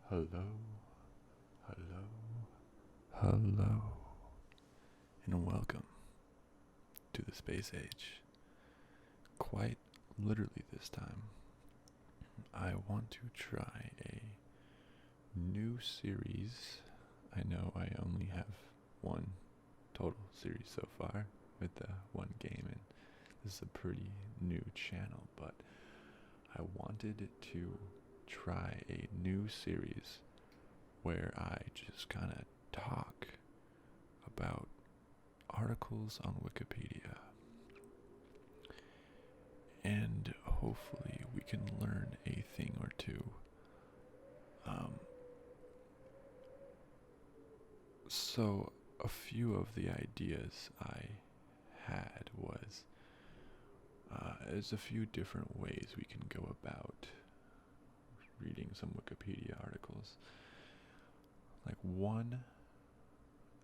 Hello, hello, hello, and welcome to the space age. Quite literally this time, I want to try a new series. I know I only have one total series so far with the one game, and this is a pretty new channel, but I wanted to try a new series where I just kind of talk about articles on Wikipedia, and hopefully we can learn a thing or two. So a few of the ideas I had was there's a few different ways we can go about reading some Wikipedia articles. Like, one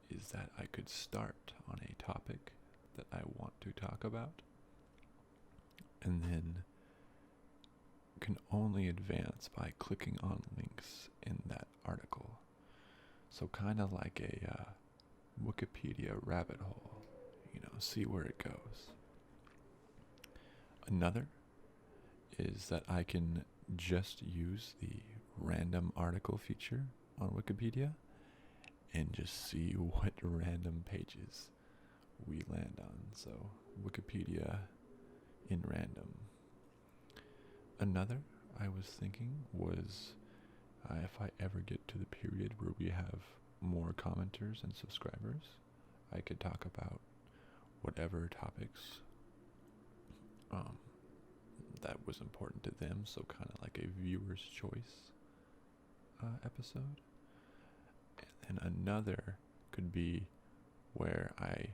is that I could start on a topic that I want to talk about, and then can only advance by clicking on links in that article. So kind of like a Wikipedia rabbit hole, see where it goes. Another is that I can just use the random article feature on Wikipedia and just see what random pages we land on. So Wikipedia in random. Another I was thinking was if I ever get to the period where we have more commenters and subscribers, I could talk about whatever topics that was important to them, so kind of like a viewer's choice episode. And then another could be where I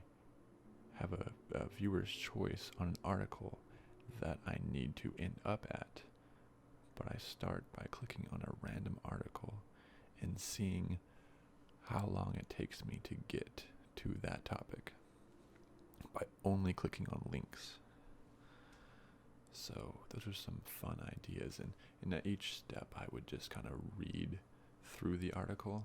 have a viewer's choice on an article that I need to end up at, but I start by clicking on a random article and seeing how long it takes me to get to that topic by only clicking on links. So those are some fun ideas, and in each step I would just kind of read through the article.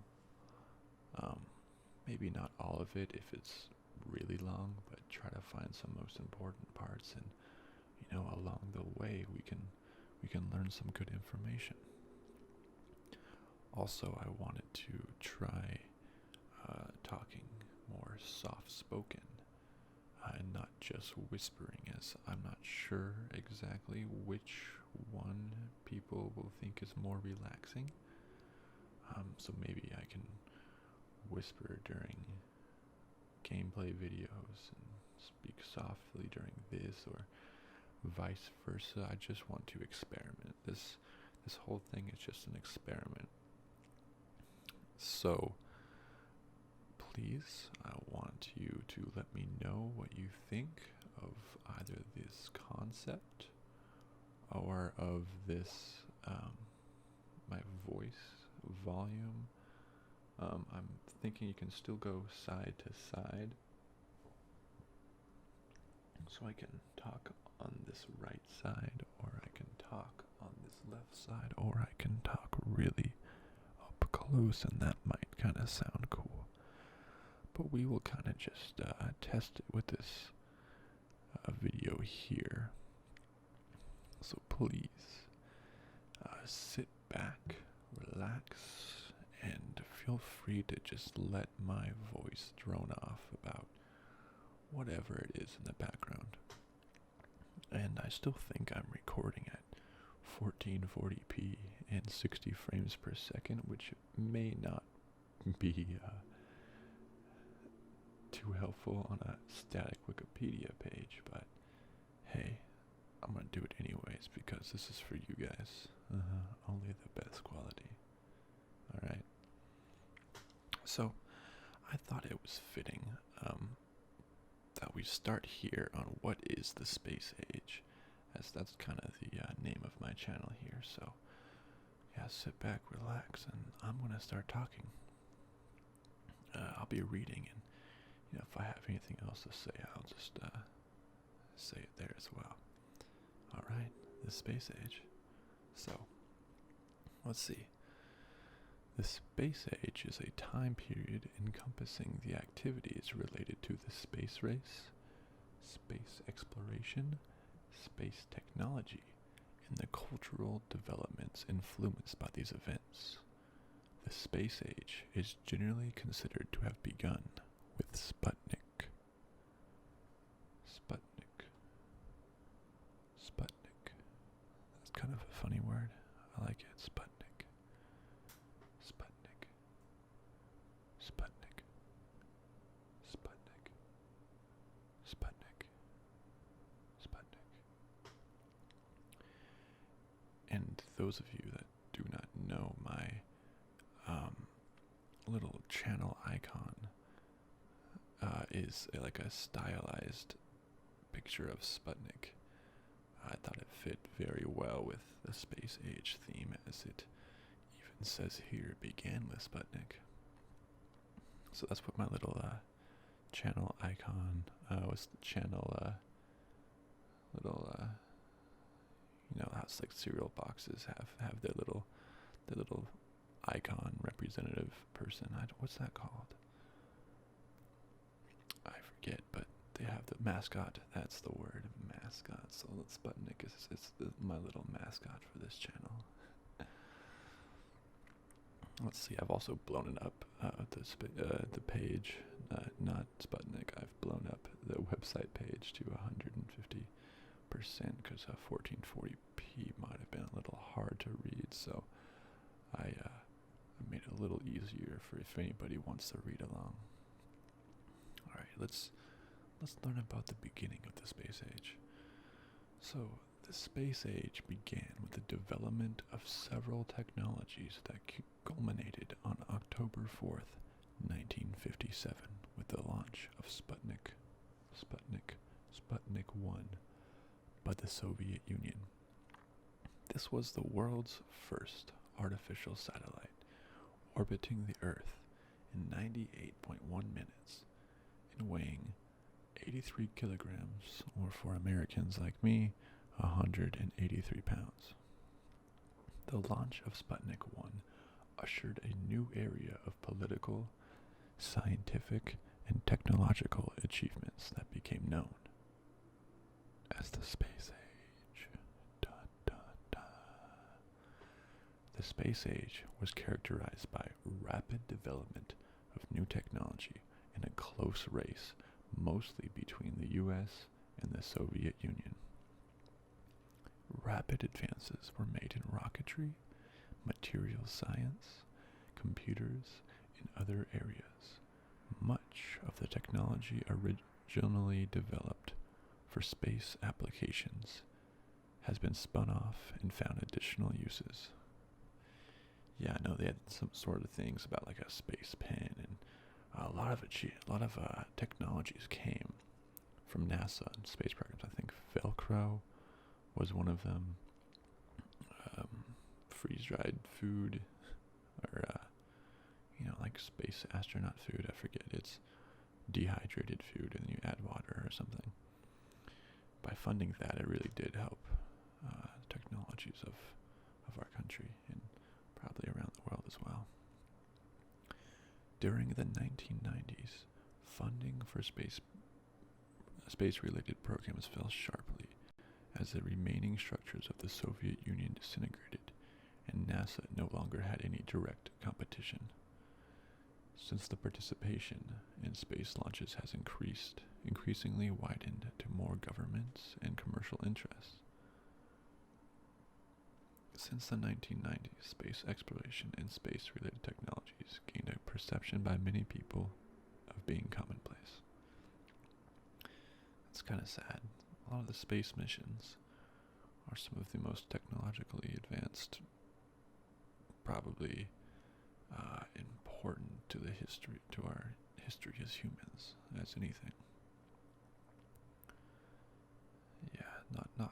Maybe not all of it if it's really long, but try to find some most important parts, and along the way we can learn some good information. Also, I wanted to try talking more soft-spoken and not just whispering, as I'm not sure exactly which one people will think is more relaxing. So maybe I can whisper during gameplay videos and speak softly during this, or vice versa. I just want to experiment. This whole thing is just an experiment. So please, I want you to let me know what you think of either this concept or of this, my voice volume. I'm thinking you can still go side to side, so I can talk on this right side, or I can talk on this left side, or I can talk really up close, and that might kind of sound cool. But we will kind of just test it with this video here. So please sit back, relax, and feel free to just let my voice drone off about whatever it is in the background. And I still think I'm recording at 1440p and 60 frames per second, which may not be too helpful on a static Wikipedia page, but hey, I'm gonna do it anyways because this is for you guys. Only the best quality. Alright. So, I thought it was fitting that we start here on what is the space age, as that's kind of the name of my channel here. So, yeah, sit back, relax, and I'm gonna start talking. I'll be reading, and if I have anything else to say, I'll just say it there as well. Alright, the space age. So, let's see. The space age is a time period encompassing the activities related to the space race, space exploration, space technology, and the cultural developments influenced by these events. The space age is generally considered to have begun with Sputnik. Sputnik. Sputnik. That's kind of a funny word. I like it. Sputnik. Sputnik. Sputnik. Sputnik. Sputnik. Sputnik. And those of you that do not know, my little channel icon is like a stylized picture of Sputnik. I thought it fit very well with the space age theme, as it even says here it began with Sputnik. So that's what my little channel icon was. The channel little you know how it's like cereal boxes have their little icon representative person. What's that called? I forget, but they have the mascot. That's the word, mascot. So Sputnik is my little mascot for this channel. Let's see. I've also blown it up the page, not Sputnik. I've blown up the website page to 150% because 1440p might have been a little hard to read. So I made it a little easier for if anybody wants to read along. All right, let's learn about the beginning of the space age. So, the space age began with the development of several technologies that culminated on October 4th, 1957, with the launch of Sputnik 1 by the Soviet Union. This was the world's first artificial satellite, orbiting the Earth in 98.1 minutes and weighing 83 kilograms, or for Americans like me, 183 pounds. The launch of Sputnik 1 ushered a new era of political, scientific, and technological achievements that became known as the space age. Dun, dun, dun. The space age was characterized by rapid development of new technology and a close race, mostly between the U.S. and the Soviet Union. Rapid advances were made in rocketry, material science, computers, and other areas. Much of the technology originally developed for space applications has been spun off and found additional uses. Yeah, I know they had some sort of things about like a space pen, and a lot of technologies came from NASA and space programs. I think Velcro was one of them. Freeze-dried food, or like space astronaut food. I forget. It's dehydrated food, and you add water or something. By funding that, it really did help technologies of our country and probably around the world as well. During the 1990s, funding for space-related programs fell sharply as the remaining structures of the Soviet Union disintegrated and NASA no longer had any direct competition. Since the participation in space launches has increasingly widened to more governments and commercial interests. Since the 1990s, space exploration and space-related technologies gained a perception by many people of being commonplace. It's kind of sad. A lot of the space missions are some of the most technologically advanced, probably important to our history as humans, as anything. Yeah,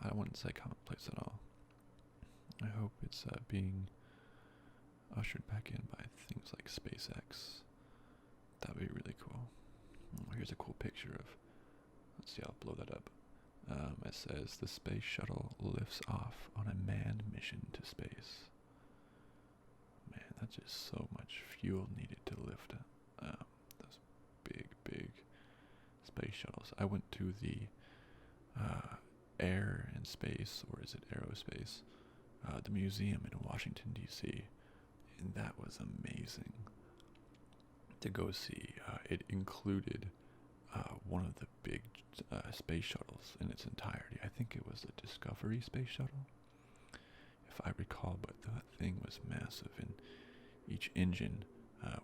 I wouldn't say commonplace at all. I hope it's being ushered back in by things like SpaceX. That would be really cool. Here's a cool picture of, let's see, I'll blow that up. It says, the space shuttle lifts off on a manned mission to space. Man, That's just so much fuel needed to lift those big space shuttles. I went to the Air and Space, or is it Aerospace, the museum in Washington, D.C., and that was amazing to go see. It included one of the big space shuttles in its entirety. I think it was the Discovery space shuttle, if I recall, but that thing was massive, and each engine,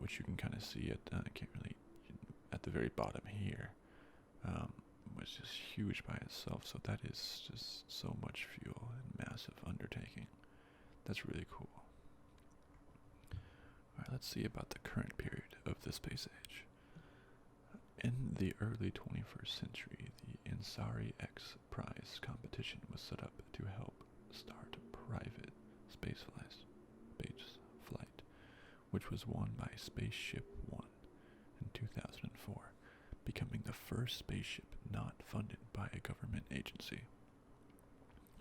which you can kind of see I can't really, at the very bottom here, was just huge by itself. So that is just so much fuel and massive undertaking. That's really cool. Alright, let's see about the current period of the space age. In the early 21st century, the Ansari X Prize competition was set up to help start private space flight, which was won by Spaceship One in 2004, becoming the first spaceship not funded by a government agency.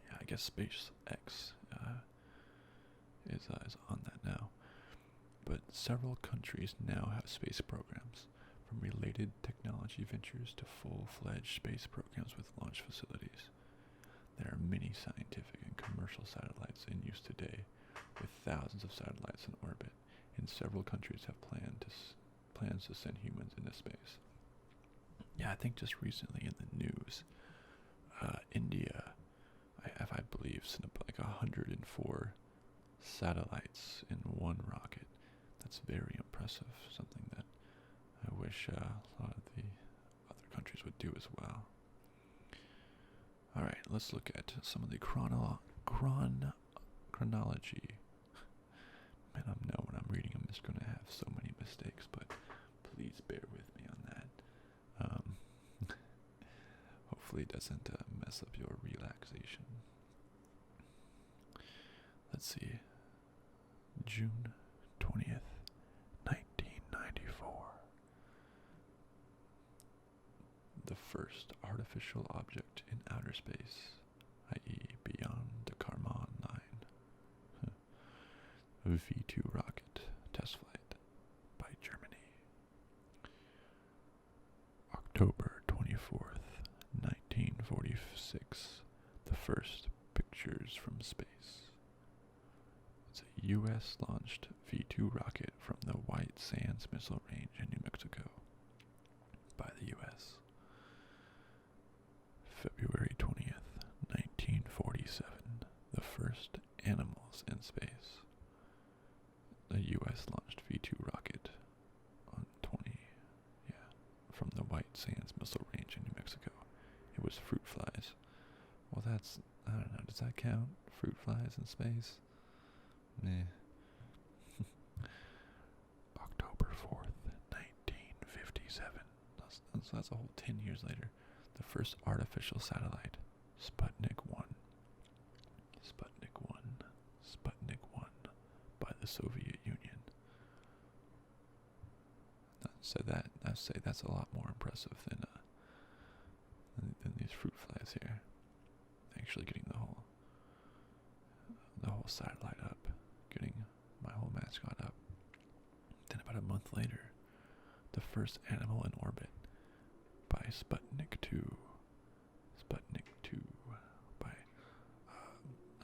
Yeah, I guess SpaceX is on that now. But several countries now have space programs, from related technology ventures to full-fledged space programs with launch facilities. There are many scientific and commercial satellites in use today, with thousands of satellites in orbit, and several countries have plans to send humans into space. Yeah, I think just recently in the news, India, I believe, sent up like 104 satellites in one rocket. That's very impressive, something that I wish a lot of the other countries would do as well. Alright, let's look at some of the chronology. Man, I know when I'm reading, I'm just going to have so many mistakes, but please bear with me on that. Hopefully it doesn't mess up your relaxation. Let's see. June 20th, 1994. The first artificial object in outer space, i.e. beyond the Kármán line. V2 rocket test flight by Germany. October 24th, 1946. The first pictures from space. It's a U.S. launched V2 rocket from the White Sands Missile Range in New Mexico by the U.S. February 20th, 1947. The first animals in space. The U.S. launched V2 rocket on from the White Sands Missile Range in New Mexico. It was fruit flies. Well, that's, I don't know, does that count? Fruit flies in space? Meh. October 4th, 1957. That's a whole 10 years later. The first artificial satellite, Sputnik 1. Sputnik 1. Sputnik 1 by the Soviet Union. I'd say that's a lot more impressive than these fruit flies here. Actually getting the whole satellite up, getting my whole mascot up. Then about a month later, the first animal in orbit by Sputnik 2. Sputnik 2 by,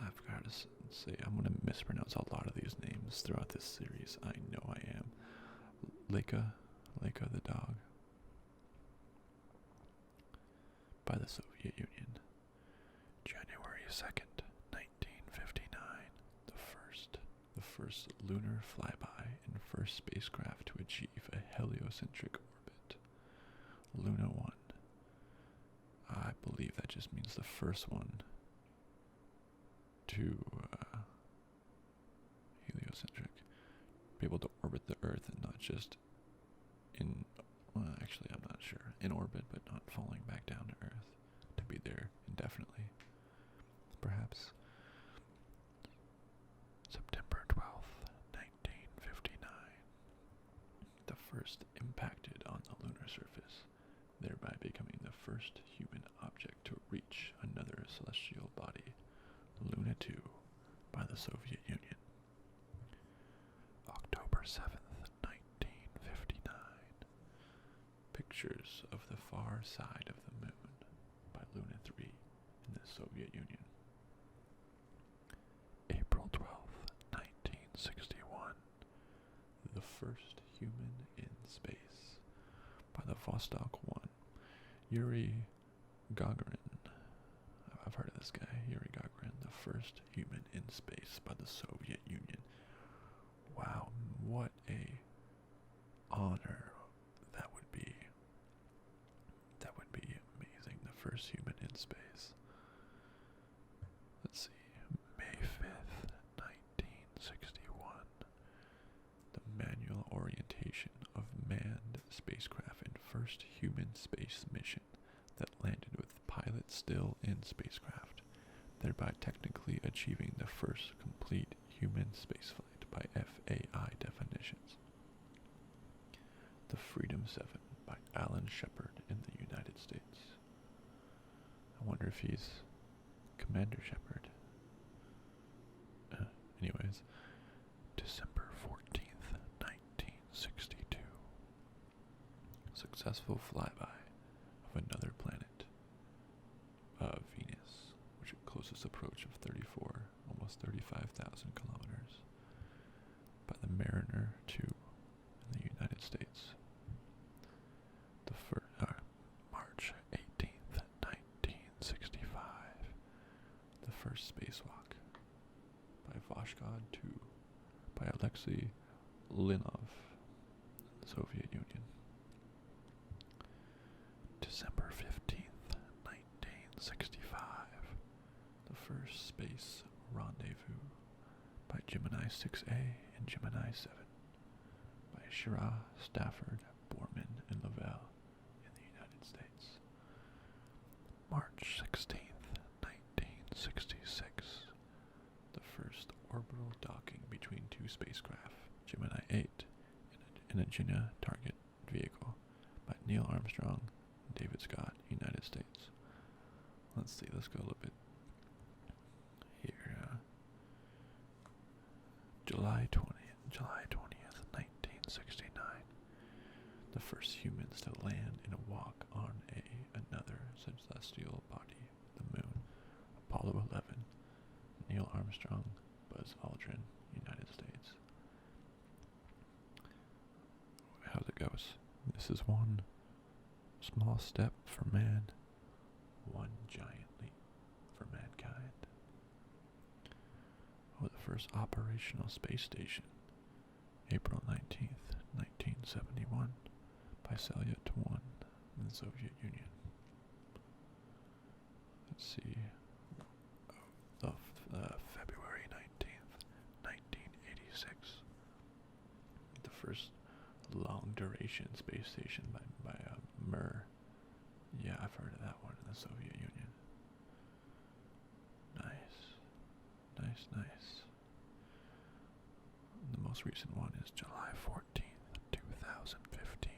I forgot how to say, I'm going to mispronounce a lot of these names throughout this series. I know I am. Leica the dog. By the Soviet Union. January 2nd, 1959. The first lunar flyby and first spacecraft to achieve a heliocentric orbit. Luna 1. I believe that just means the first one to heliocentric, be able to orbit the Earth and not just in, well, actually I'm not sure, in orbit but not falling back down to Earth, to be there indefinitely, perhaps. September 12th, 1959. The first impacted on the lunar surface, thereby becoming the first human object to reach another celestial body, Luna 2, by the Soviet Union. 7th, 1959. Pictures of the Far Side of the Moon by Luna 3 in the Soviet Union. April 12th, 1961. The First Human in Space by the Vostok 1. Yuri Gagarin. I've heard of this guy, Yuri Gagarin, the first human in space by the Soviet Union. Wow, what a honor that would be. That would be amazing, the first human in space. Let's see, May 5th, 1961. The manual orientation of manned spacecraft and first human space mission that landed with pilot still in spacecraft, thereby technically achieving the first complete human spaceflight by FAI definitions. The Freedom 7 by Alan Shepard in the United States. I wonder if he's Commander Shepard. Anyways, December 14th, 1962. Successful flyby of another planet, Venus, which is closest approach of almost 35,000 kilometers, by the Mariner 2 in the United States. March 18th, 1965. The first spacewalk by Voskhod 2 by Alexei Linov, Soviet Union. December 15th, 1965. The first space rendezvous by Gemini 6A and Gemini 7 by Schirra, Stafford, Borman, and Lavelle in the United States. March 16th, 1966. The first orbital docking between two spacecraft, Gemini 8 and a Gina target vehicle by Neil Armstrong and David Scott, United States. Let's see, let's go a little bit here. July 20th, 1969. The first humans to land and walk on another celestial body, the moon. Apollo 11, Neil Armstrong, Buzz Aldrin, United States. How's it goes? This is one small step for man, one giant leap for mankind. Oh, the first operational space station, April 19th, 1971, by Salyut 1 in the Soviet Union. Let's see. February 19th, 1986. The first long-duration space station by Mir. Yeah, I've heard of that one in the Soviet Union. Nice. The most recent one is July 14th, 2015.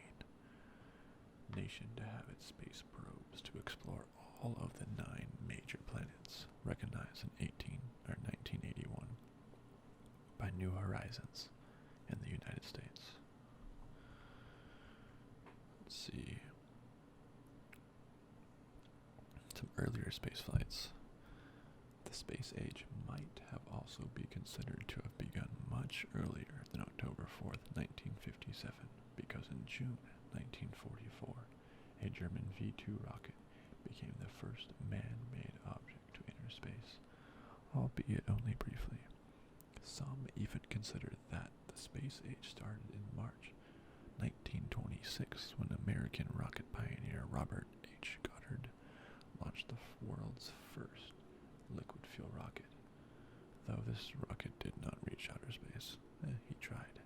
Nation to have its space probes to explore all of the 9 major planets recognized in 1981 by New Horizons in the United States. Let's see. Some earlier space flights. The space age might have also be considered to have begun much earlier than October 4th, 1957, because in June 1944, a German V-2 rocket became the first man-made object to enter space, albeit only briefly. Some even consider that the space age started in March 1926 when American rocket pioneer Robert H. Goddard launched the world's first liquid fuel rocket. Though this rocket did not reach outer space, he tried.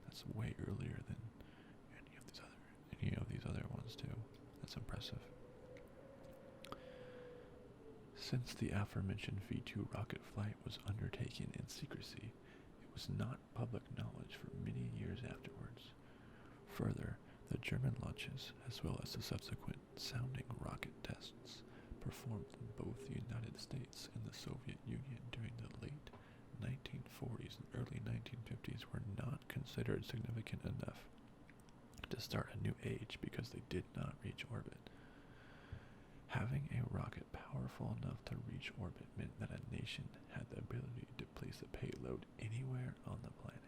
That's way earlier than any of these other ones too. That's impressive. Since the aforementioned V-2 rocket flight was undertaken in secrecy, it was not public knowledge for many years afterwards. Further, the German launches, as well as the subsequent sounding rocket tests, performed in both the United States and the Soviet Union during the late 1940s and early 1950s were not considered considered significant enough to start a new age because they did not reach orbit. Having a rocket powerful enough to reach orbit meant that a nation had the ability to place a payload anywhere on the planet,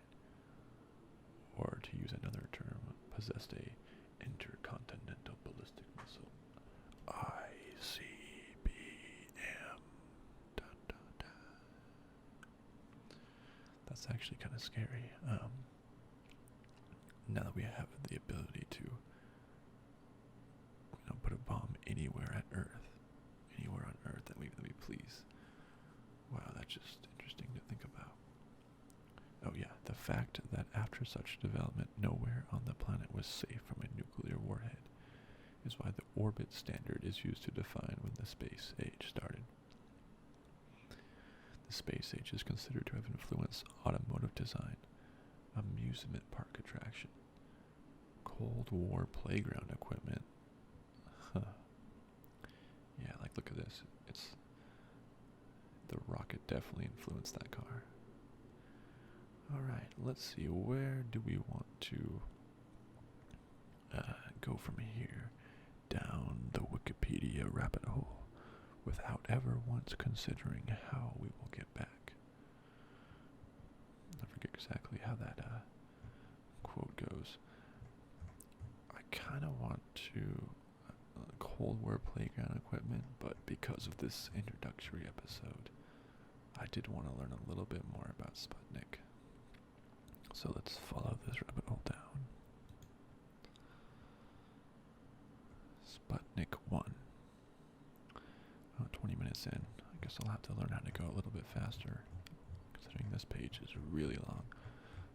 or to use another term, possessed a intercontinental ballistic missile. ICBM. Dun, dun, dun. That's actually kind of scary. Now that we have the ability to put a bomb anywhere on Earth that we please. Wow, that's just interesting to think about. Oh yeah, the fact that after such development, nowhere on the planet was safe from a nuclear warhead is why the orbit standard is used to define when the space age started. The space age is considered to have influenced automotive design, amusement park attraction, Cold War playground equipment. Yeah, like look at this. The rocket definitely influenced that car. Alright, let's see. Where do we want to go from here? Down the Wikipedia rabbit hole without ever once considering how we will get back. I forget exactly how that quote goes. I kind of want to Cold War playground equipment, but because of this introductory episode, I did want to learn a little bit more about Sputnik. So let's follow this rabbit hole down. Sputnik 1. 20 minutes in. I guess I'll have to learn how to go a little bit faster, considering this page is really long.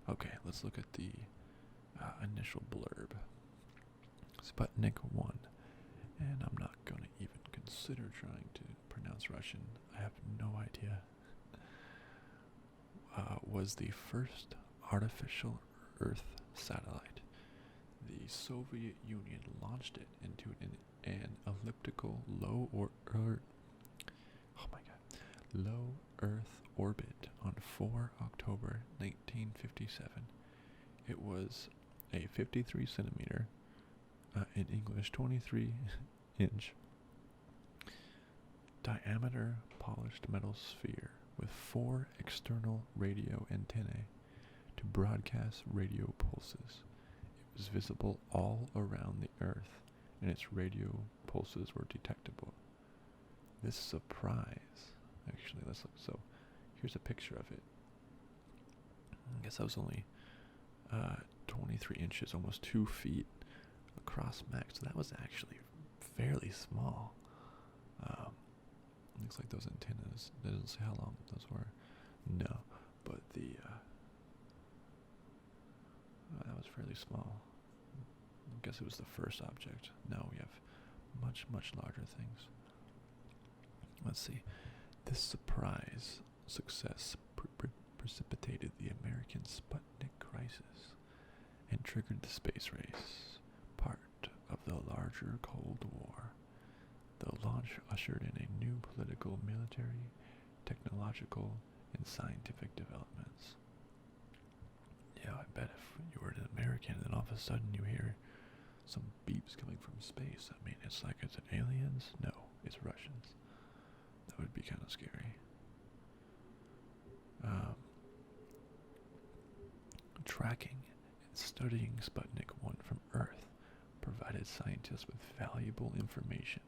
Okay, let's look at the initial blurb. Sputnik 1. And I'm not going to even consider trying to pronounce Russian. I have no idea. Was the first artificial Earth satellite. The Soviet Union launched it into an elliptical low Earth orbit on 4 October 1957. It was a 53 centimeter, in English 23 inch, diameter polished metal sphere with 4 external radio antennae to broadcast radio pulses. It was visible all around the Earth, and its radio pulses were detectable. This surprise, actually, let's look. So, here's a picture of it. I guess that was only 23 inches, almost 2 feet across max. So that was actually fairly small. Looks like those antennas. It doesn't say how long those were. No, but that was fairly small. I guess it was the first object. Now we have much, much larger things. Let's see. This surprise success precipitated the American Sputnik crisis and triggered the space race, part of the larger Cold War. The launch ushered in a new political, military, technological, and scientific developments. Yeah, I bet if you were an American and then all of a sudden you hear some beeps coming from space, I mean, it's like, is it aliens? No, it's Russians. That would be kind of scary. Tracking and studying Sputnik 1 from Earth provided scientists with valuable information,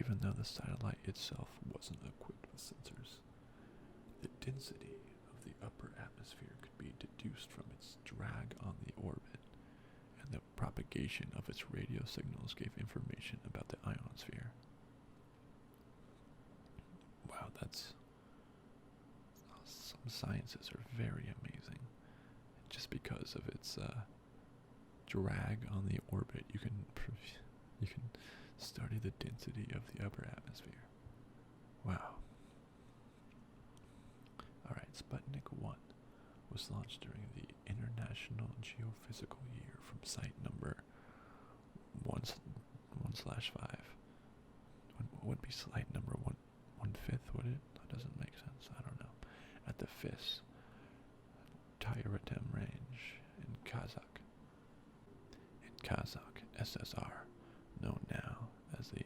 even though the satellite itself wasn't equipped with sensors. The density of the upper atmosphere could be deduced from its drag on the orbit, and the propagation of its radio signals gave information about the ionosphere. Wow, some sciences are very amazing. Just because of its drag on the orbit, you can study the density of the upper atmosphere. Wow. Alright, Sputnik 1 was launched during the International Geophysical Year from site number 1/5. What would be site number 1/5, would it? That doesn't make sense. I don't know. At the FIS Tyuratem range USSR, known now as the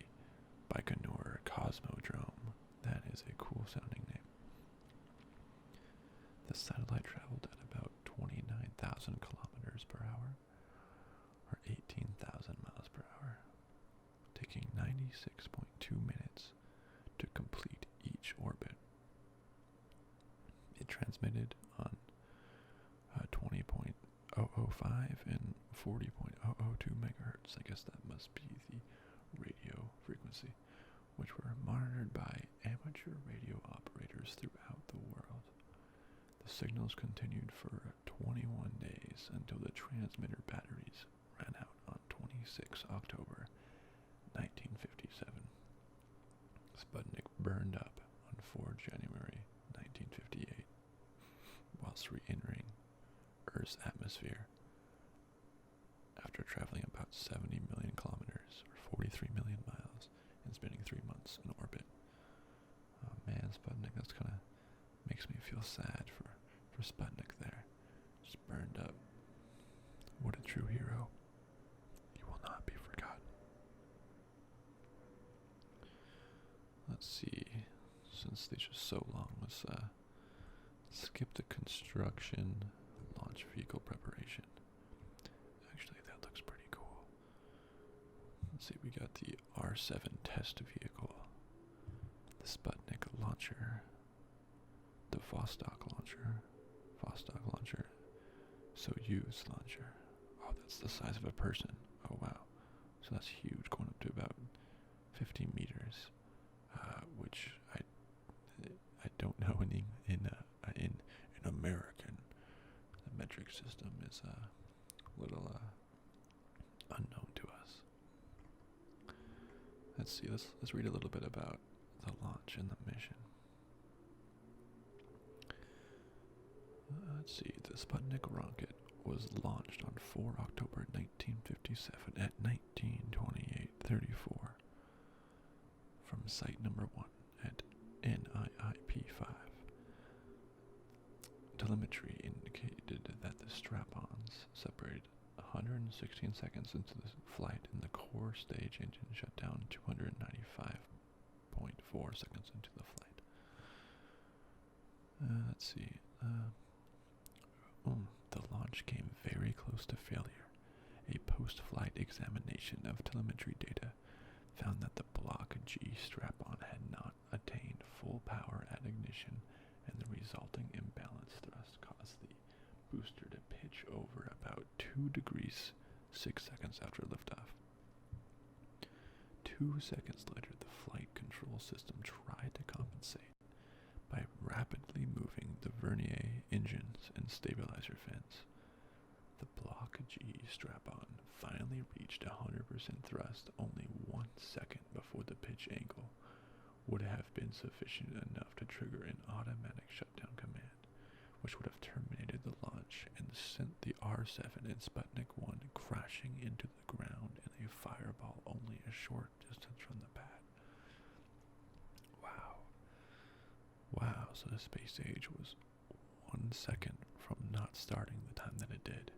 Baikonur Cosmodrome. That is a cool sounding name. The satellite traveled at about 29,000 kilometers per hour, or 18,000 miles per hour, taking 96.2 minutes to complete each orbit. It transmitted on 20.005 and 40.002 megahertz. I guess that must be the radio frequency, which were monitored by amateur radio operators throughout the world. The signals continued for 21 days until the transmitter batteries ran out on 26 October 1957. Sputnik burned up on 4 January 1958 whilst re-entering Earth's atmosphere after traveling about 70 million kilometers or 43 million miles and spending 3 months in orbit. Oh man, Sputnik, that's kind of makes me feel sad for Sputnik there. Just burned up. What a true hero. He will not be forgotten. Let's see. Since these are so long, let's skip the construction, launch vehicle preparation. Actually, that looks pretty cool. Let's see, we got the R7 test vehicle, the Sputnik launcher, the Vostok launcher, Soyuz launcher. Oh, that's the size of a person. Oh wow, so that's huge, going up to about 50 meters, which I don't know in American. The metric system is a little unknown to us. Let's see. Let's read a little bit about the launch and the mission. Let's see. The Sputnik rocket was launched on 4 October 1957 at 19:28:34 from site number 1 at NIIP-5. Telemetry indicated that the strap-ons separated 116 seconds into the flight and the core stage engine shut down 295.4 seconds into the flight. Let's see. The launch came very close to failure. A post-flight examination of telemetry data found that the Block G strap-on had not attained full power at ignition, and the resulting imbalance thrust caused the booster to pitch over about 2 degrees 6 seconds after liftoff. 2 seconds later, the flight control system tried to compensate by rapidly moving the vernier engines and stabilizer fins. The Block G strap-on finally reached 100% thrust only 1 second before the pitch angle would have been sufficient enough to trigger an automatic shutdown command, which would have terminated the launch and sent the R7 and Sputnik 1 crashing into the ground in a fireball only a short distance from the pad. Wow, so the space age was 1 second from not starting the time that it did.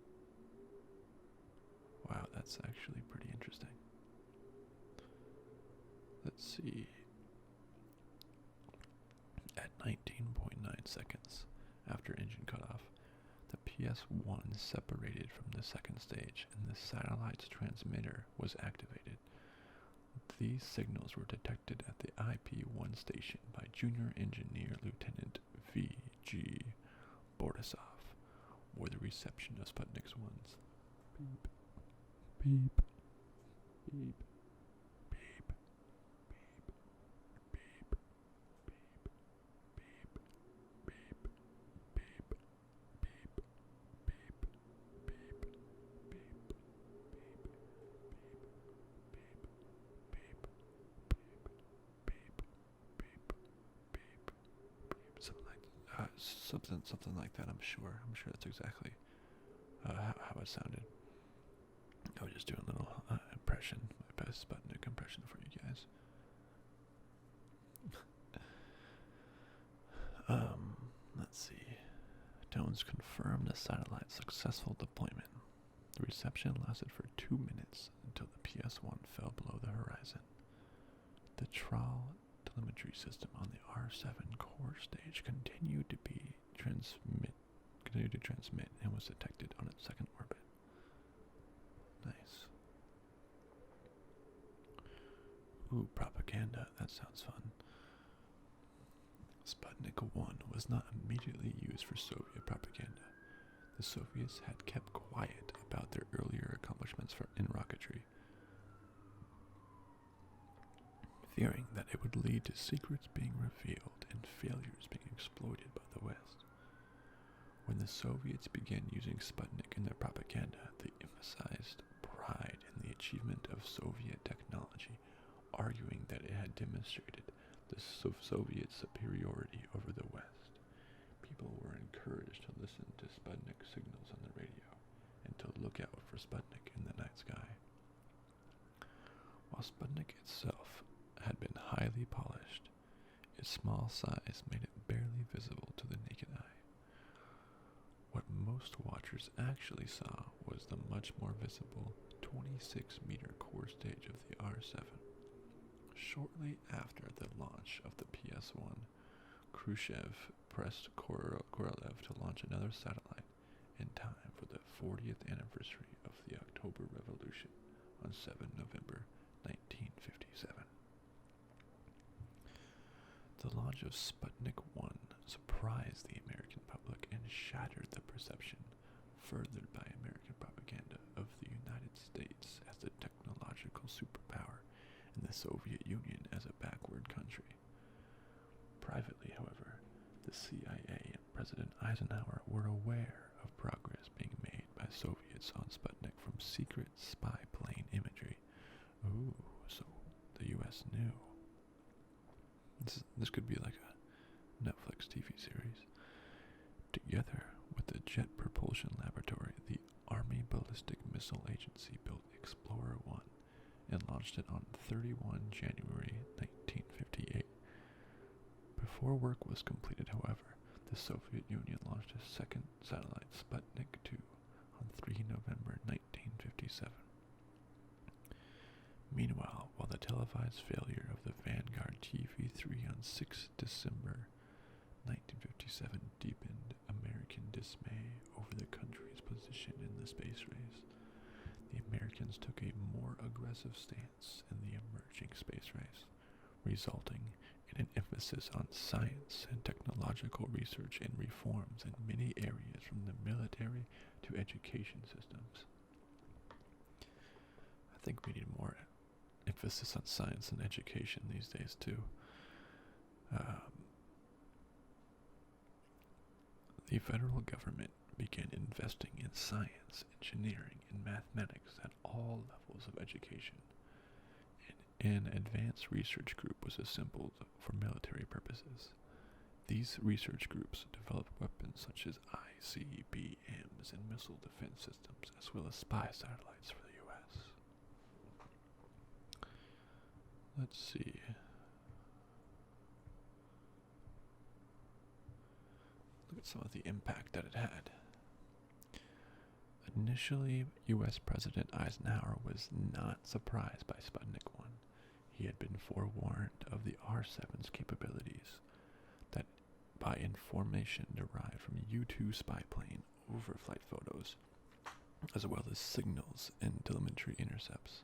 Wow, that's actually pretty interesting. Let's see. At 19.9 seconds after engine cutoff, the PS-1 separated from the second stage and the satellite's transmitter was activated. These signals were detected at the IP-1 station by Junior Engineer Lieutenant V.G. Borisov, where the reception of Sputnik's ones. Beep, beep, beep, beep, beep, beep, beep, beep, beep, beep, beep, beep, beep, something like that. I'm sure that's exactly how it sounded. I was just doing a little impression, my best Sputnik impression for you guys. Let's see. Tones confirmed the satellite's successful deployment. The reception lasted for 2 minutes until the PS1 fell below the horizon. The trial telemetry system on the R7 core stage continued to transmit and was detected on its second orbit. Nice. Ooh, propaganda. That sounds fun. Sputnik 1 was not immediately used for Soviet propaganda. The Soviets had kept quiet about their earlier accomplishments in rocketry, fearing that it would lead to secrets being revealed and failures being exploited by the West. When the Soviets began using Sputnik in their propaganda, they emphasized pride in the achievement of Soviet technology, arguing that it had demonstrated the Soviet superiority over the West. People were encouraged to listen to Sputnik signals on the radio and to look out for Sputnik in the night sky. While Sputnik itself had been highly polished, its small size made it barely visible to the naked eye. What most watchers actually saw was the much more visible 26-meter core stage of the R7. Shortly after the launch of the PS1, Khrushchev pressed Korolev to launch another satellite in time for the 40th anniversary of the October Revolution on 7 November 1957. The launch of Sputnik 1 surprised the American public and shattered the perception, furthered by American propaganda, of the United States as a technological superpower and the Soviet Union as a backward country. Privately, however, the CIA and President Eisenhower were aware of progress being made by Soviets on Sputnik from secret spy plane imagery. Ooh, so the U.S. knew. This could be like a Netflix TV series. Together with the Jet Propulsion Laboratory, the Army Ballistic Missile Agency built Explorer 1 and launched it on 31 January 1958. Before work was completed, however, the Soviet Union launched a second satellite, Sputnik 2, on 3 November 1957. Meanwhile, while the televised failure of the Vanguard TV-3 on 6 December 1957 deepened American dismay over the country's position in the space race, the Americans took a more aggressive stance in the emerging space race, resulting in an emphasis on science and technological research and reforms in many areas from the military to education systems. I think we need more emphasis on science and education these days too. The federal government began investing in science, engineering, and mathematics at all levels of education. An advanced research group was assembled for military purposes. These research groups developed weapons such as ICBMs and missile defense systems, as well as spy satellites for the U.S. Let's see. Look at some of the impact that it had. Initially, U.S. President Eisenhower was not surprised by Sputnik 1. He had been forewarned of the R-7's capabilities, that by information derived from U-2 spy plane overflight photos, as well as signals and telemetry intercepts.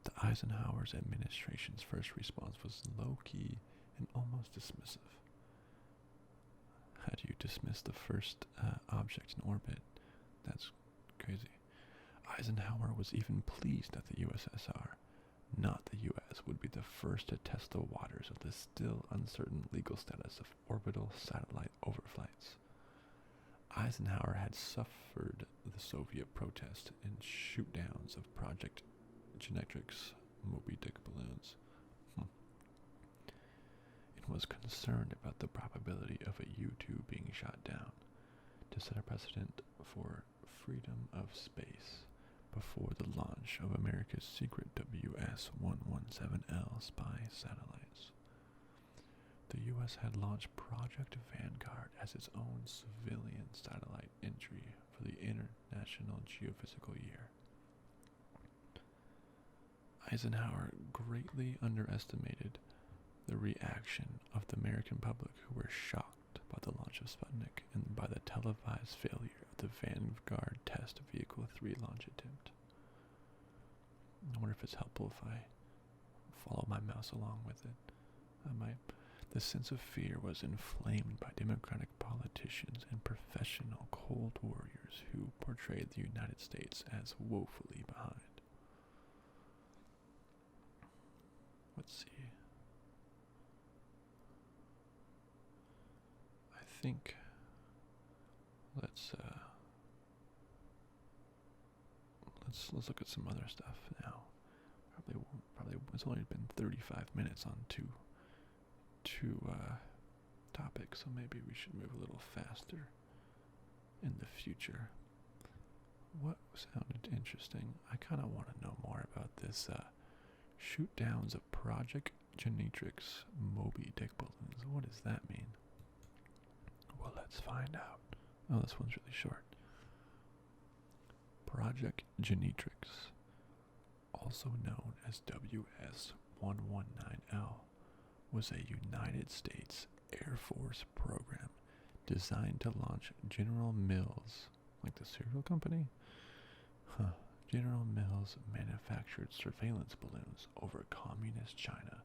The Eisenhower's administration's first response was low-key and almost dismissive. How do you dismiss the first object in orbit? That's crazy. Eisenhower was even pleased that the USSR, not the U.S., would be the first to test the waters of the still uncertain legal status of orbital satellite overflights. Eisenhower had suffered the Soviet protest and shoot-downs of Project Genetrix Moby-Dick balloons. It was concerned about the probability of a U-2 being shot down to set a precedent for freedom of space before the launch of America's secret WS-117L spy satellites. The U.S. had launched Project Vanguard as its own civilian satellite entry for the International Geophysical Year. Eisenhower greatly underestimated the reaction of the American public, who were shocked by the launch of Sputnik and by the televised failure of the Vanguard test vehicle 3 launch attempt. I wonder if it's helpful if I follow my mouse along with it. The sense of fear was inflamed by Democratic politicians and professional Cold Warriors who portrayed the United States as woefully behind. Let's see. I think let's look at some other stuff now. Probably it's only been 35 minutes on two topics, so maybe we should move a little faster in the future. What sounded interesting? I kind of want to know more about this shoot downs of Project Genetrix Moby Dick balloons. What does that mean? Well, let's find out. Oh, this one's really short. Project Genetrix, also known as WS-119L, was a United States Air Force program designed to launch General Mills, like the cereal company? General Mills manufactured surveillance balloons over communist China,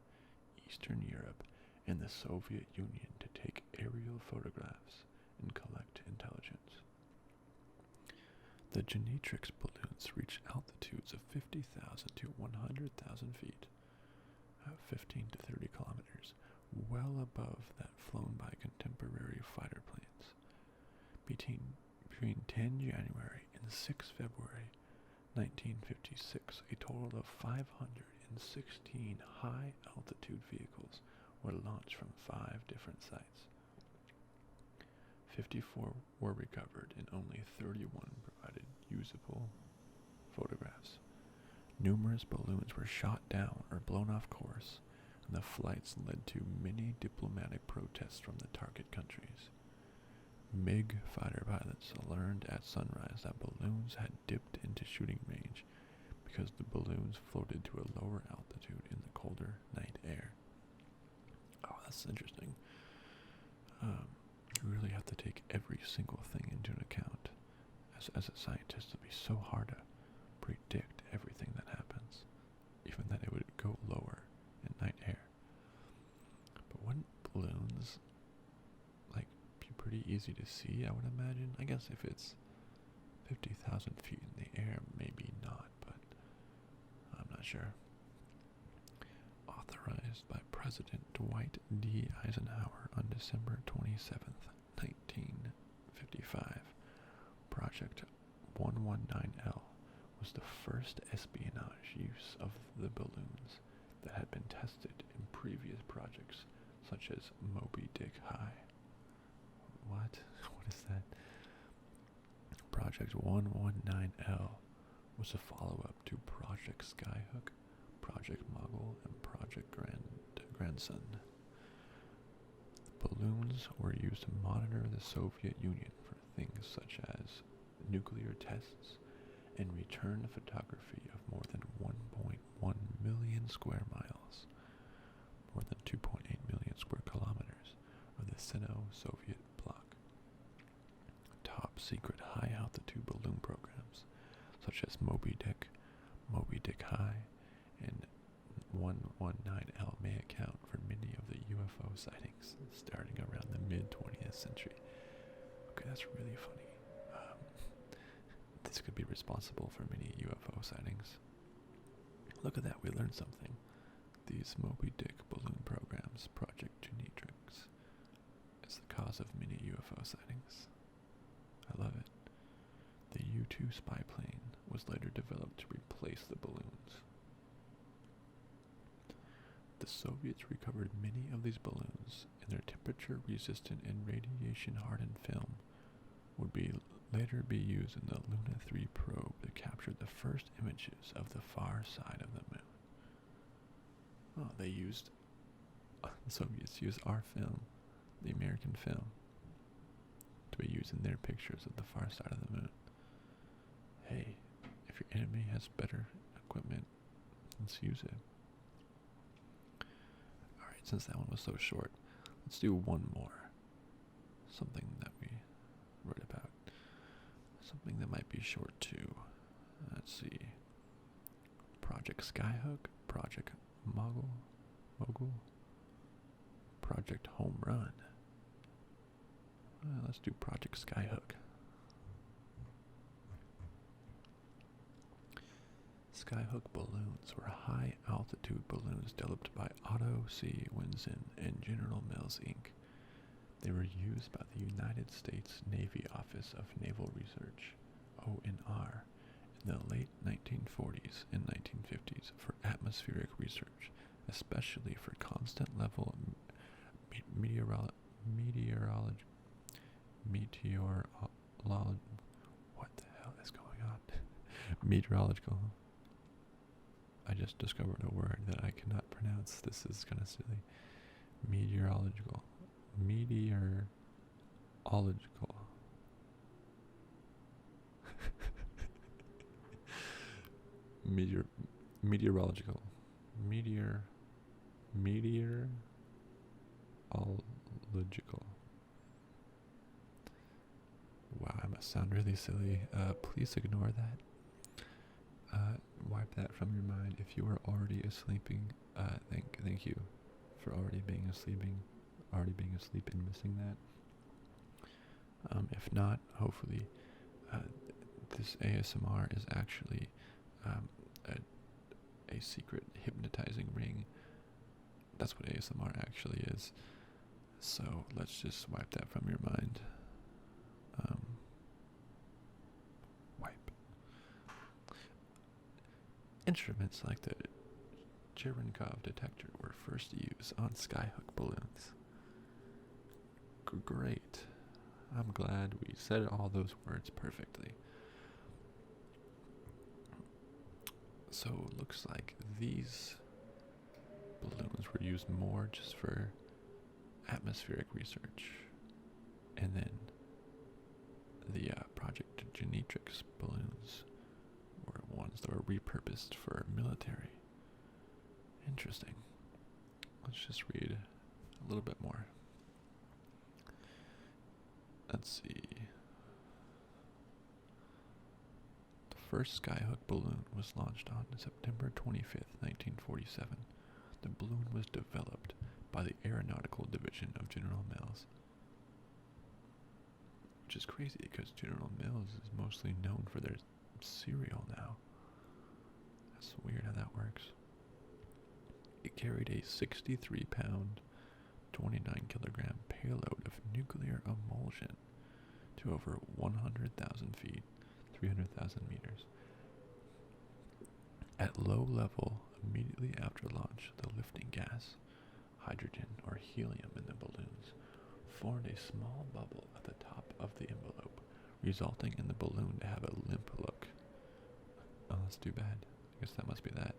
Eastern Europe, and the Soviet Union to take aerial photographs and collect intelligence. The Genetrix balloons reach altitudes of 50,000 to 100,000 feet, 15 to 30 kilometers, well above that flown by contemporary fighter planes. Between 10 January and 6 February 1956, a total of 516 high-altitude vehicles were launched from 5 different sites. 54 were recovered and only 31 provided usable photographs. Numerous balloons were shot down or blown off course, and the flights led to many diplomatic protests from the target countries. MiG fighter pilots learned at sunrise that balloons had dipped into shooting range because the balloons floated to a lower altitude in the colder night air. Oh, that's interesting. You really have to take every single thing into account. As a scientist, it'd be so hard to predict everything that happens, even that it would go lower in night air. But wouldn't balloons be pretty easy to see, I would imagine? I guess if it's 50,000 feet in the air, maybe not, but I'm not sure. Authorized by President Dwight D. Eisenhower on December 27th, 1955, Project 119L was the first espionage use of the balloons that had been tested in previous projects, such as Moby Dick High. What? What is that? Project 119L was a follow-up to Project Skyhook, Project Mogul, and Project Grandson. The balloons were used to monitor the Soviet Union for things such as nuclear tests and return photography of more than 1.1 million square miles, more than 2.8 million square kilometers of the Sino-Soviet bloc. Top secret high-altitude balloon programs such as Moby Dick High, and 119L may account for many of the UFO sightings starting around the mid-20th century. Okay, that's really funny. This could be responsible for many UFO sightings. Look at that, we learned something. These Moby Dick balloon programs, Project Genetrix, is the cause of many UFO sightings. I love it. The U-2 spy plane was later developed to replace the balloons. The Soviets recovered many of these balloons, and their temperature-resistant and radiation-hardened film would later be used in the Luna 3 probe to capture the first images of the far side of the moon. Oh, the Soviets used our film, the American film, to be used in their pictures of the far side of the moon. Hey, if your enemy has better equipment, Let's use it. Alright, since that one was so short, let's do one more. Something that we wrote about. Something that might be short too. Let's see. Project Skyhook, Project Mogul, Project Home Run. Let's do Project Skyhook. Skyhook balloons were high-altitude balloons developed by Otto C. Winzen and General Mills, Inc. They were used by the United States Navy Office of Naval Research, ONR, in the late 1940s and 1950s for atmospheric research, especially for constant level what the hell is going on? Meteorological. I just discovered a word that I cannot pronounce. This is kind of silly. Meteorological. Meteorological. Wow, I must sound really silly. Please ignore that. Wipe that from your mind. If you are already asleep, thank you for already being asleep and missing that. If not, hopefully, this ASMR is actually a secret hypnotizing ring. That's what ASMR actually is. So let's just wipe that from your mind. Wipe. Instruments like the Cherenkov detector were first used on Skyhook balloons. Great. I'm glad we said all those words perfectly. So it looks like these balloons were used more just for atmospheric research. And then the Project Genetrix balloons were ones that were repurposed for military. Interesting. Let's just read a little bit more. Let's see. The first Skyhook balloon was launched on September 25th, 1947. The balloon was developed by the Aeronautical Division of General Mills. Which is crazy because General Mills is mostly known for their cereal now. That's weird how that works. It carried a 63-pound, 29-kilogram payload of nuclear emulsion to over 100,000 feet, 300,000 meters. At low level, immediately after launch, the lifting gas, hydrogen or helium in the balloons, formed a small bubble at the top of the envelope, resulting in the balloon to have a limp look. Oh, that's too bad. I guess that must be that.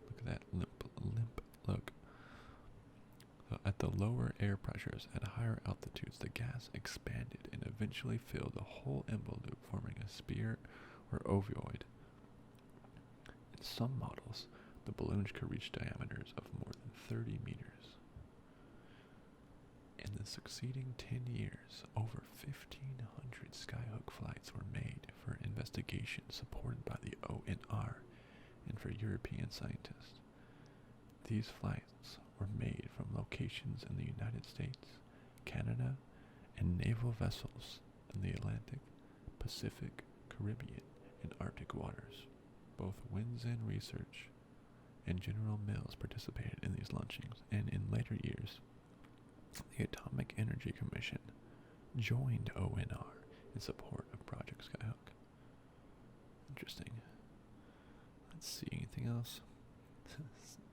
Look at that limp look. So at the lower air pressures at higher altitudes, the gas expanded and eventually filled the whole envelope, forming a sphere or ovoid. In some models, the balloons could reach diameters of more than 30 meters. In the succeeding 10 years, over 1,500 Skyhook flights were made for investigation supported by the ONR and for European scientists. These flights were made from locations in the United States, Canada, and naval vessels in the Atlantic, Pacific, Caribbean, and Arctic waters. Both Winzen Research and General Mills participated in these launchings, and in later years, the Atomic Energy Commission joined ONR in support of Project Skyhook. Interesting. Let's see, anything else?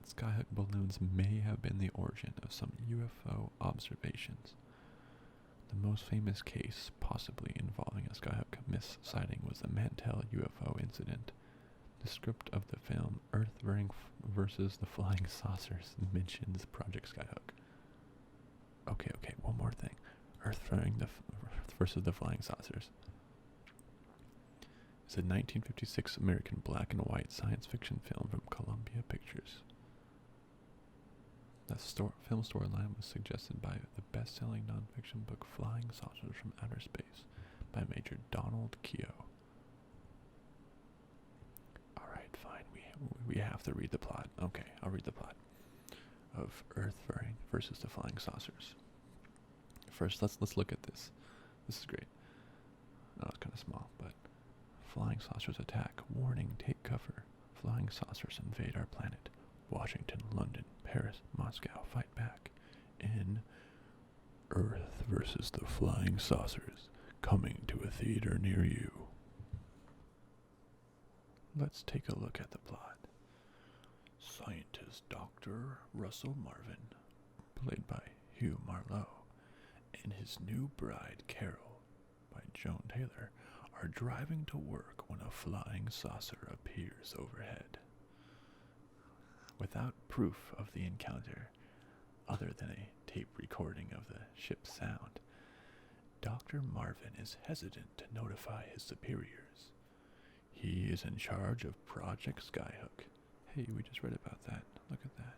Skyhook balloons may have been the origin of some UFO observations. The most famous case possibly involving a Skyhook miss sighting was the Mantell UFO incident. The script of the film Earth versus the Flying Saucers mentions Project Skyhook. Okay, one more thing. Earth versus the Flying Saucers. is a 1956 American black and white science fiction film from Columbia Pictures. The film storyline was suggested by the best-selling nonfiction book Flying Saucers from Outer Space by Major Donald Keogh. Alright, fine, we have to read the plot. Okay, I'll read the plot of Earth versus the Flying Saucers. First, let's look at this. This is great. Oh, it's kind of small, but flying saucers attack. Warning, take cover. Flying saucers invade our planet. Washington, London, Paris, Moscow fight back. In Earth versus the Flying Saucers, coming to a theater near you. Let's take a look at the plot. Scientist Dr. Russell Marvin, played by Hugh Marlowe, and his new bride Carol, by Joan Taylor, are driving to work when a flying saucer appears overhead. Without proof of the encounter, other than a tape recording of the ship's sound, Dr. Marvin is hesitant to notify his superiors. He is in charge of Project Skyhook. Hey, we just read about that. Look at that.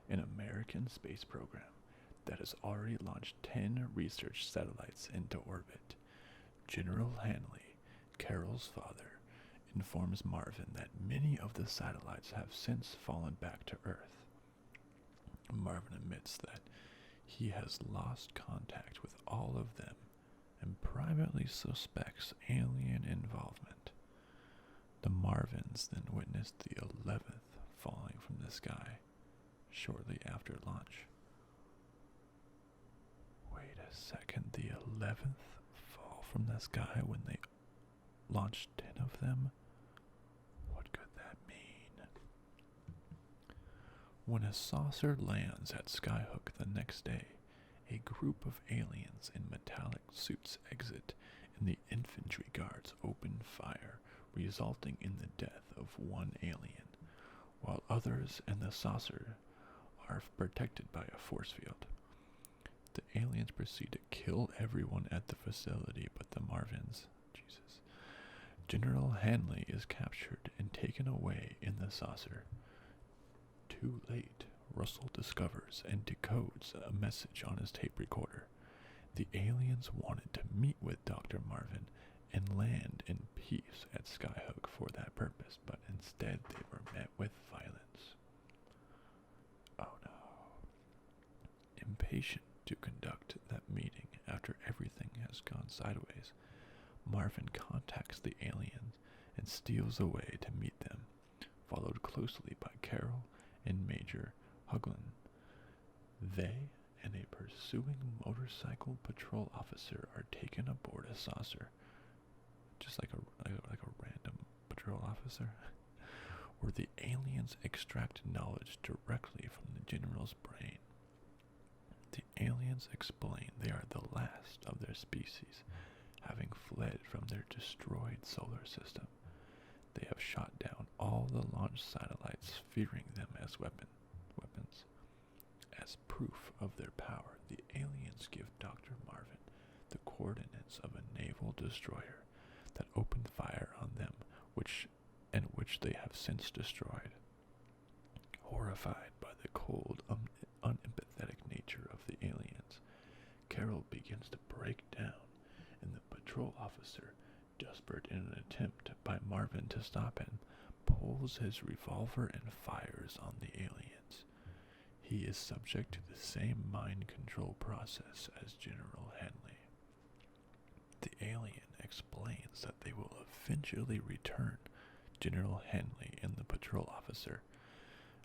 An American space program that has already launched 10 research satellites into orbit. General Hanley, Carol's father, informs Marvin that many of the satellites have since fallen back to Earth. Marvin admits that he has lost contact with all of them and privately suspects alien involvement. The Marvins then witness the 11th falling from the sky shortly after launch. Wait a second, the 11th fall from the sky when they launched 10 of them? What could that mean? When a saucer lands at Skyhook the next day, a group of aliens in metallic suits exit and the infantry guards open fire, resulting in the death of one alien, while others in the saucer are protected by a force field. The aliens proceed to kill everyone at the facility but the Marvins. Jesus. General Hanley is captured and taken away in the saucer. Too late, Russell discovers and decodes a message on his tape recorder. The aliens wanted to meet with Dr. Marvin and land in peace at Skyhook for that purpose, but instead they were met with violence. Oh no. Impatient to conduct that meeting after everything has gone sideways, Marvin contacts the aliens and steals away to meet them, followed closely by Carol and Major Huglin. They and a pursuing motorcycle patrol officer are taken aboard a saucer, just like a random patrol officer, where the aliens extract knowledge directly from the general's brain. The aliens explain they are the last of their species, having fled from their destroyed solar system. They have shot down all the launch satellites, fearing them as weapons. As proof of their power, the aliens give Dr. Marvin the coordinates of a naval destroyer that opened fire on them, which they have since destroyed. Horrified by the cold, unempathetic nature of the aliens, Carol begins to break down, and the patrol officer, desperate in an attempt by Marvin to stop him, pulls his revolver and fires on the aliens. He is subject to the same mind control process as General Hanley. The alien explains that they will eventually return General Hanley and the patrol officer.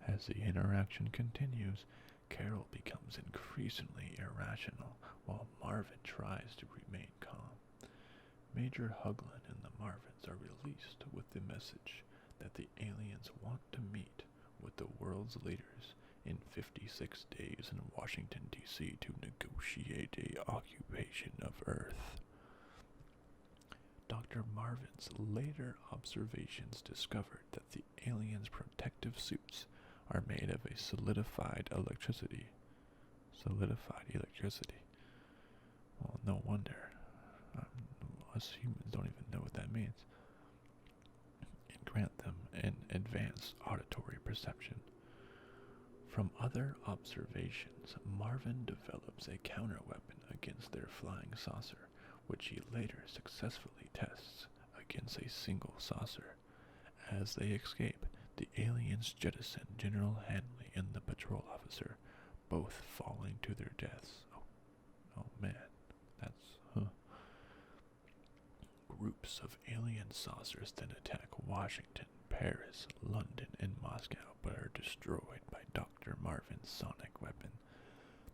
As the interaction continues, Carol becomes increasingly irrational while Marvin tries to remain calm. Major Huglin and the Marvins are released with the message that the aliens want to meet with the world's leaders in 56 days in Washington, D.C. to negotiate a occupation of Earth. Dr. Marvin's later observations discovered that the aliens' protective suits are made of a solidified electricity. Well, no wonder. Us humans don't even know what that means. Marvin's auditory perception. From other observations, Marvin develops a counterweapon against their flying saucer, which he later successfully tests against a single saucer. As they escape, the aliens jettison General Hanley and the patrol officer, both falling to their deaths. Oh man, that's Groups of alien saucers then attack Washington, Paris, London, and Moscow, but are destroyed by Dr. Marvin's sonic weapon.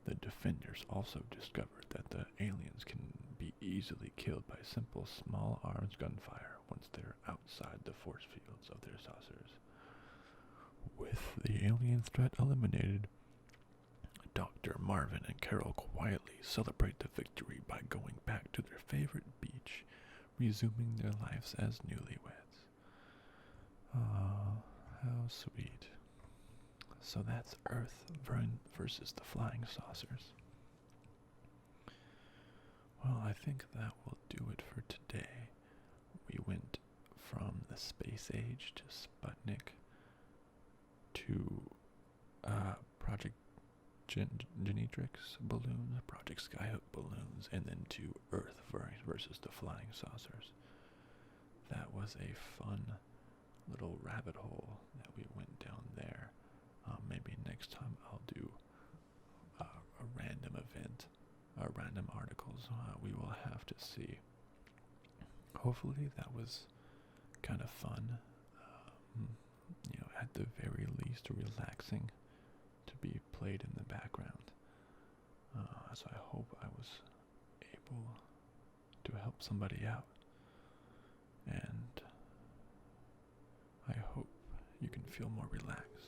The defenders also discovered that the aliens can be easily killed by simple small arms gunfire once they're outside the force fields of their saucers. With the alien threat eliminated, Dr. Marvin and Carol quietly celebrate the victory by going back to their favorite beach, resuming their lives as newlyweds. Ah, how sweet. So that's Earth versus the flying saucers. Well, I think that will do it for today. We went from the space age to Sputnik to Project Genetrix balloons, Project Skyhook balloons, and then to Earth versus the flying saucers. That was a fun little rabbit hole that we went down there. Maybe next time I'll do a random event, random articles. We will have to see. Hopefully that was kind of fun. At the very least relaxing to be played in the background. So I hope I was able to help somebody out. And I hope you can feel more relaxed.